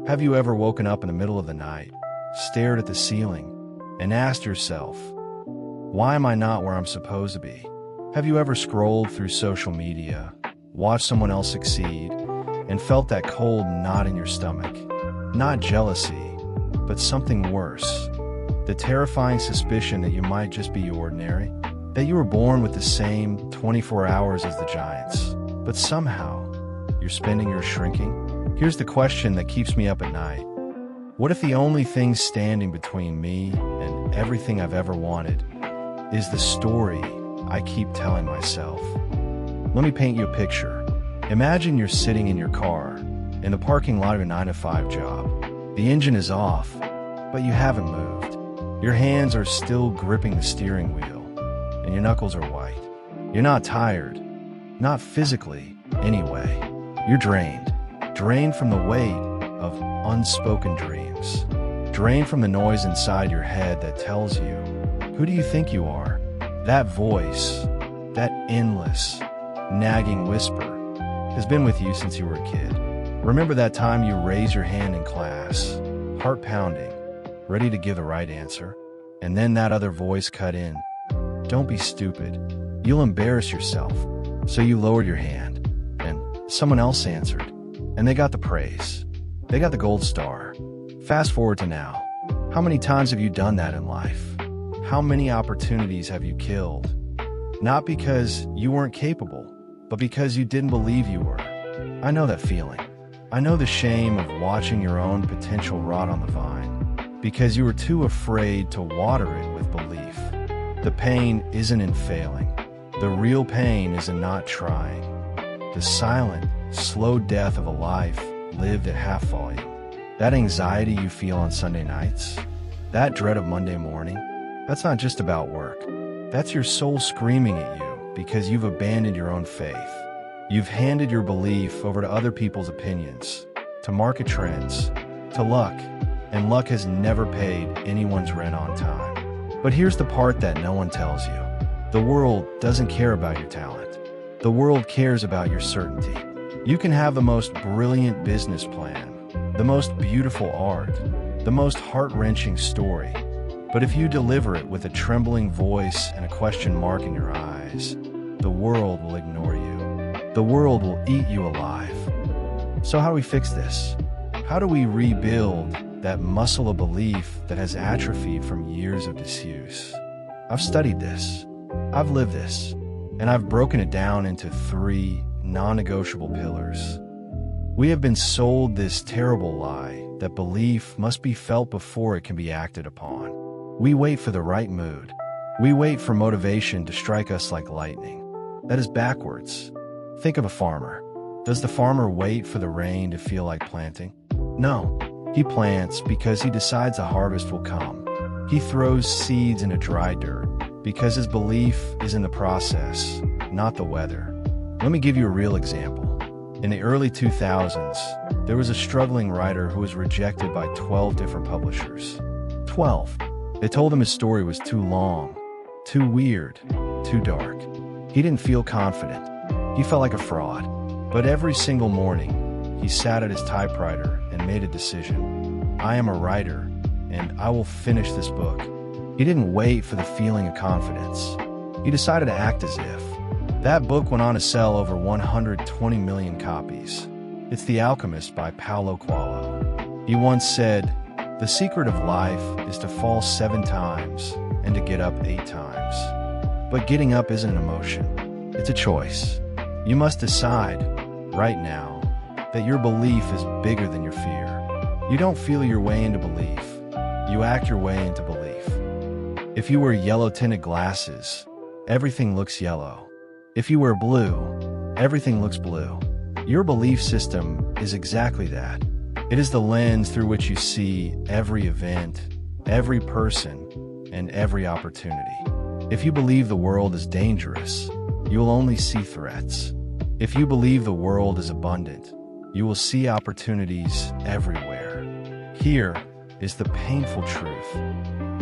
Have you ever woken up in the middle of the night, stared at the ceiling, and asked yourself, why am I not where I'm supposed to be? Have you ever scrolled through social media, watched someone else succeed, and felt that cold knot in your stomach? Not jealousy, but something worse. The terrifying suspicion that you might just be ordinary, that you were born with the same 24 hours as the giants, but somehow you're spending yours shrinking? Here's the question that keeps me up at night. What if the only thing standing between me and everything I've ever wanted is the story I keep telling myself? Let me paint you a picture. Imagine you're sitting in your car, in the parking lot of your 9-to-5 job. The engine is off, but you haven't moved. Your hands are still gripping the steering wheel, and your knuckles are white. You're not tired. Not physically, anyway. You're drained. Drained from the weight of unspoken dreams. Drained from the noise inside your head that tells you, who do you think you are? That voice, that endless, nagging whisper, has been with you since you were a kid. Remember that time you raised your hand in class, heart pounding, ready to give the right answer, and then that other voice cut in. Don't be stupid. You'll embarrass yourself. So you lowered your hand, and someone else answered, and they got the praise. They got the gold star. Fast forward to now. How many times have you done that in life? How many opportunities have you killed? Not because you weren't capable, but because you didn't believe you were. I know that feeling. I know the shame of watching your own potential rot on the vine, because you were too afraid to water it with belief. The pain isn't in failing. The real pain is in not trying. The silent, slow death of a life lived at half volume. That anxiety you feel on Sunday nights, that dread of Monday morning, that's not just about work. That's your soul screaming at you because you've abandoned your own faith. You've handed your belief over to other people's opinions, to market trends, to luck, and luck has never paid anyone's rent on time. But here's the part that no one tells you. The world doesn't care about your talent. The world cares about your certainty. You can have the most brilliant business plan, the most beautiful art, the most heart-wrenching story, but if you deliver it with a trembling voice and a question mark in your eyes, the world will ignore you. The world will eat you alive. So how do we fix this? How do we rebuild that muscle of belief that has atrophied from years of disuse? I've studied this. I've lived this, and I've broken it down into 3 non-negotiable pillars. We have been sold this terrible lie that belief must be felt before it can be acted upon. We wait for the right mood. We wait for motivation to strike us like lightning. That is backwards. Think of a farmer. Does the farmer wait for the rain to feel like planting? No. He plants because he decides a harvest will come. He throws seeds into dry dirt because his belief is in the process, not the weather. Let me give you a real example. In the early 2000s, there was a struggling writer who was rejected by 12 different publishers. 12. They told him his story was too long, too weird, too dark. He didn't feel confident. He felt like a fraud. But every single morning, he sat at his typewriter and made a decision. I am a writer, and I will finish this book. He didn't wait for the feeling of confidence. He decided to act as if. That book went on to sell over 120 million copies. It's The Alchemist by Paulo Coelho. He once said, "The secret of life is to fall 7 times and to get up 8 times. But getting up isn't an emotion. It's a choice. You must decide, right now, that your belief is bigger than your fear. You don't feel your way into belief. You act your way into belief. If you wear yellow-tinted glasses, everything looks yellow. If you wear blue, everything looks blue. Your belief system is exactly that. It is the lens through which you see every event, every person, and every opportunity. If you believe the world is dangerous, you will only see threats. If you believe the world is abundant, you will see opportunities everywhere. Here is the painful truth.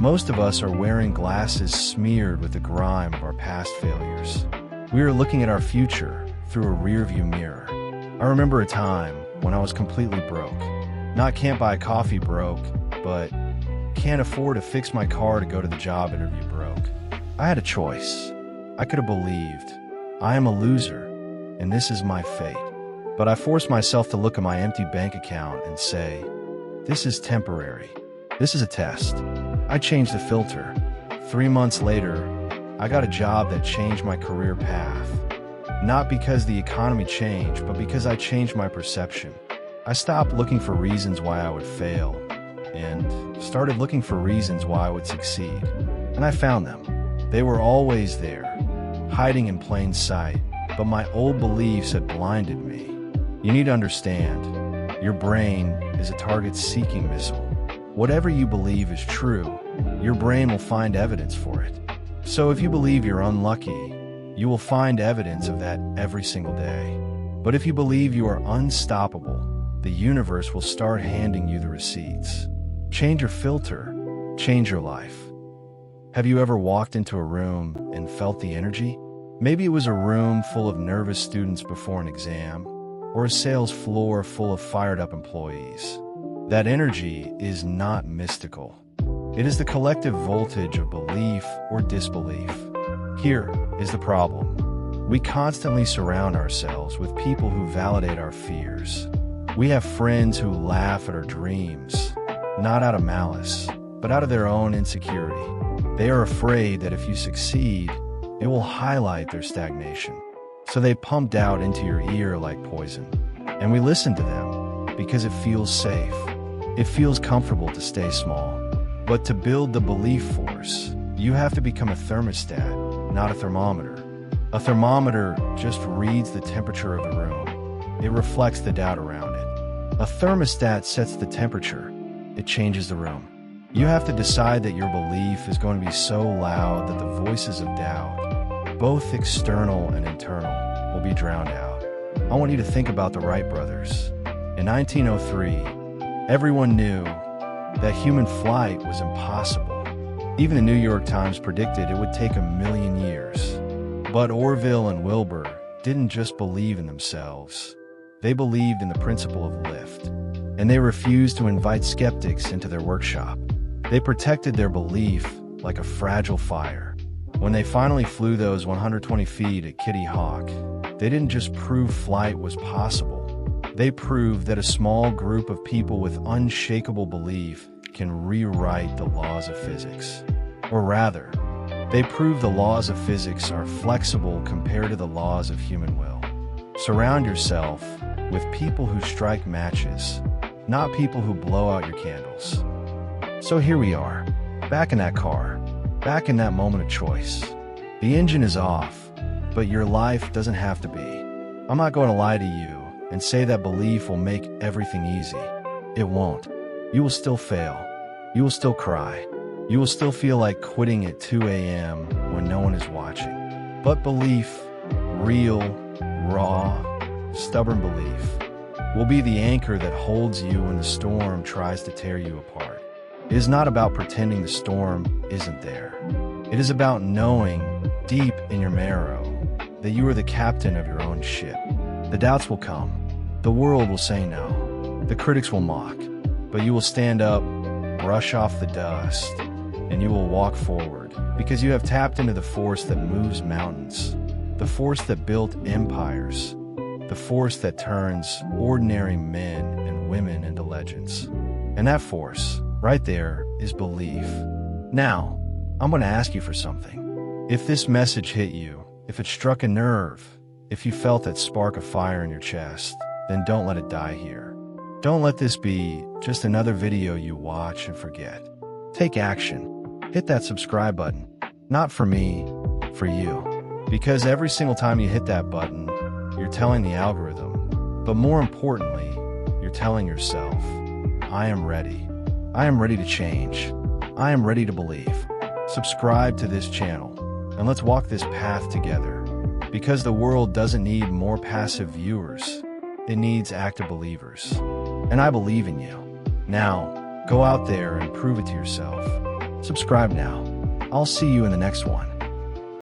Most of us are wearing glasses smeared with the grime of our past failures. We are looking at our future through a rearview mirror. I remember a time when I was completely broke. Not can't buy coffee broke, but can't afford to fix my car to go to the job interview broke. I had a choice. I could have believed, I am a loser, and this is my fate. But I forced myself to look at my empty bank account and say, this is temporary. This is a test. I changed the filter. 3 months later, I got a job that changed my career path. Not because the economy changed, but because I changed my perception. I stopped looking for reasons why I would fail and started looking for reasons why I would succeed. And I found them. They were always there, hiding in plain sight, but my old beliefs had blinded me. You need to understand, your brain is a target-seeking missile. Whatever you believe is true, your brain will find evidence for it. So if you believe you're unlucky, you will find evidence of that every single day. But if you believe you are unstoppable, the universe will start handing you the receipts. Change your filter, change your life. Have you ever walked into a room and felt the energy? Maybe it was a room full of nervous students before an exam, or a sales floor full of fired-up employees. That energy is not mystical. It is the collective voltage of belief or disbelief. Here is the problem. We constantly surround ourselves with people who validate our fears. We have friends who laugh at our dreams, not out of malice, but out of their own insecurity. They are afraid that if you succeed, it will highlight their stagnation. So they pump doubt into your ear like poison. And we listen to them because it feels safe. It feels comfortable to stay small. But to build the belief force, you have to become a thermostat, not a thermometer. A thermometer just reads the temperature of the room. It reflects the doubt around it. A thermostat sets the temperature. It changes the room. You have to decide that your belief is going to be so loud that the voices of doubt, both external and internal, will be drowned out. I want you to think about the Wright brothers. In 1903, everyone knew that human flight was impossible. Even the New York Times predicted it would take 1,000,000 years. But Orville and Wilbur didn't just believe in themselves. They believed in the principle of lift, and they refused to invite skeptics into their workshop. They protected their belief like a fragile fire. When they finally flew those 120 feet at Kitty Hawk, they didn't just prove flight was possible. They proved that a small group of people with unshakable belief can rewrite the laws of physics. Or rather, they proved the laws of physics are flexible compared to the laws of human will. Surround yourself with people who strike matches, not people who blow out your candles. So here we are, back in that car, back in that moment of choice. The engine is off, but your life doesn't have to be. I'm not going to lie to you and say that belief will make everything easy. It won't. You will still fail. You will still cry. You will still feel like quitting at 2 a.m. when no one is watching. But belief, real, raw, stubborn belief, will be the anchor that holds you when the storm tries to tear you apart. It is not about pretending the storm isn't there. It is about knowing, deep in your marrow, that you are the captain of your own ship. The doubts will come. The world will say no. The critics will mock. But you will stand up, brush off the dust, and you will walk forward, because you have tapped into the force that moves mountains, the force that built empires, the force that turns ordinary men and women into legends. And that force, right there, is belief. Now, I'm going to ask you for something. If this message hit you, if it struck a nerve, if you felt that spark of fire in your chest, then don't let it die here. Don't let this be just another video you watch and forget. Take action. Hit that subscribe button. Not for me, for you. Because every single time you hit that button, you're telling the algorithm, but more importantly, you're telling yourself, I am ready. I am ready to change. I am ready to believe. Subscribe to this channel, and let's walk this path together. Because the world doesn't need more passive viewers. It needs active believers. And I believe in you. Now, go out there and prove it to yourself. Subscribe now. I'll see you in the next one.